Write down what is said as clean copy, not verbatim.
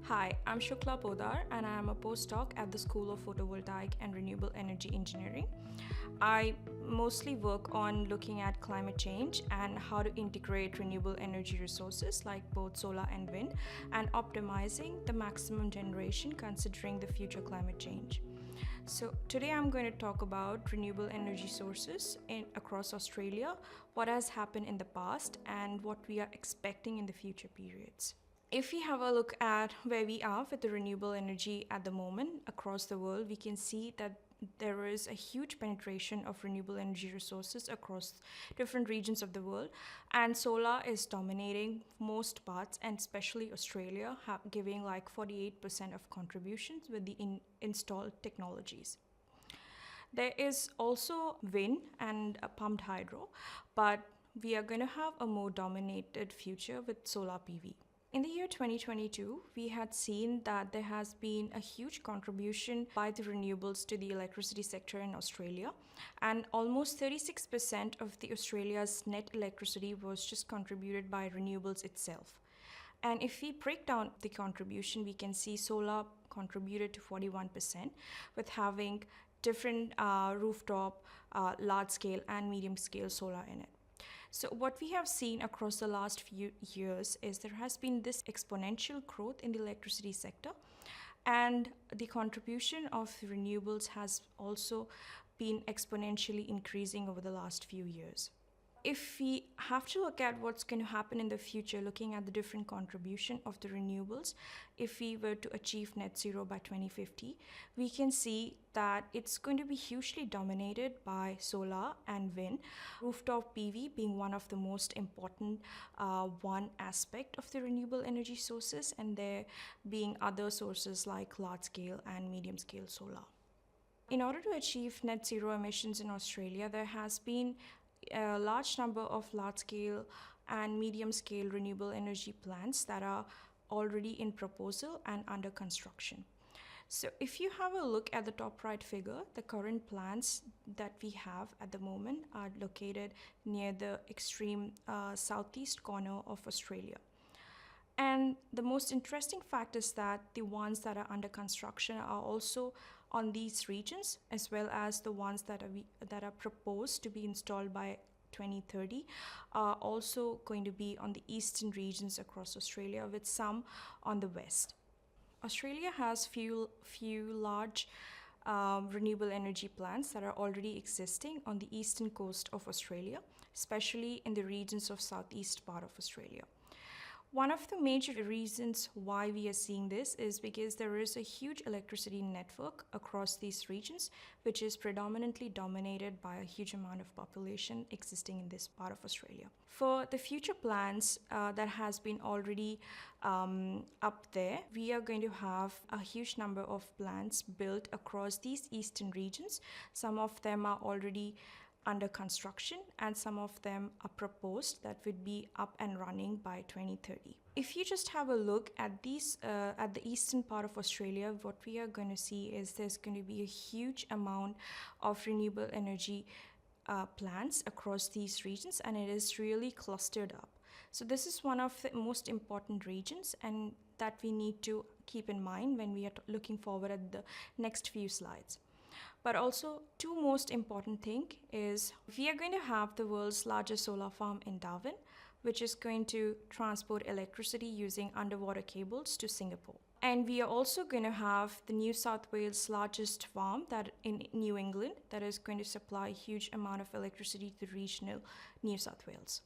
Hi, I'm Shukla Poddar and I am a postdoc at the School of Photovoltaic and Renewable Energy Engineering. I mostly work on looking at climate change and how to integrate renewable energy resources like both solar and wind and optimizing the maximum generation considering the future climate change. So today I'm going to talk about renewable energy sources across Australia, what has happened in the past and what we are expecting in the future periods. If we have a look at where we are with the renewable energy at the moment across the world, we can see that there is a huge penetration of renewable energy resources across different regions of the world, and solar is dominating most parts, and especially Australia, giving like 48% of contributions with the installed technologies. There is also wind and pumped hydro, but we are going to have a more dominated future with solar PV. In the year 2022, we had seen that there has been a huge contribution by the renewables to the electricity sector in Australia, and almost 36% of the Australia's net electricity was just contributed by renewables itself. And if we break down the contribution, we can see solar contributed to 41%, with having different rooftop, large scale, and medium scale solar in it. So what we have seen across the last few years is there has been this exponential growth in the electricity sector, and the contribution of renewables has also been exponentially increasing over the last few years. If we have to look at what's going to happen in the future, looking at the different contribution of the renewables, if we were to achieve net zero by 2050, we can see that it's going to be hugely dominated by solar and wind, rooftop PV being one of the most important one aspect of the renewable energy sources, and there being other sources like large scale and medium scale solar. In order to achieve net zero emissions in Australia, there has been a large number of large-scale and medium-scale renewable energy plants that are already in proposal and under construction. So if you have a look at the top right figure, the current plants that we have at the moment are located near the extreme southeast corner of Australia. And the most interesting fact is that the ones that are under construction are also on these regions, as well as the ones that are proposed to be installed by 2030 are also going to be on the eastern regions across Australia, with some on the west. Australia has few large renewable energy plants that are already existing on the eastern coast of Australia, especially in the regions of southeast part of Australia. One of the major reasons why we are seeing this is because there is a huge electricity network across these regions, which is predominantly dominated by a huge amount of population existing in this part of Australia. For the future plans that has been already up there, we are going to have a huge number of plants built across these eastern regions. Some of them are already under construction, and some of them are proposed that would be up and running by 2030. If you just have a look at these at the eastern part of Australia, what we are going to see is there's going to be a huge amount of renewable energy plants across these regions, and it is really clustered up. So this is one of the most important regions, and that we need to keep in mind when we are looking forward at the next few slides. But also, two most important thing is we are going to have the world's largest solar farm in Darwin, which is going to transport electricity using underwater cables to Singapore. And we are also going to have the New South Wales largest farm that in New England that is going to supply a huge amount of electricity to regional New South Wales.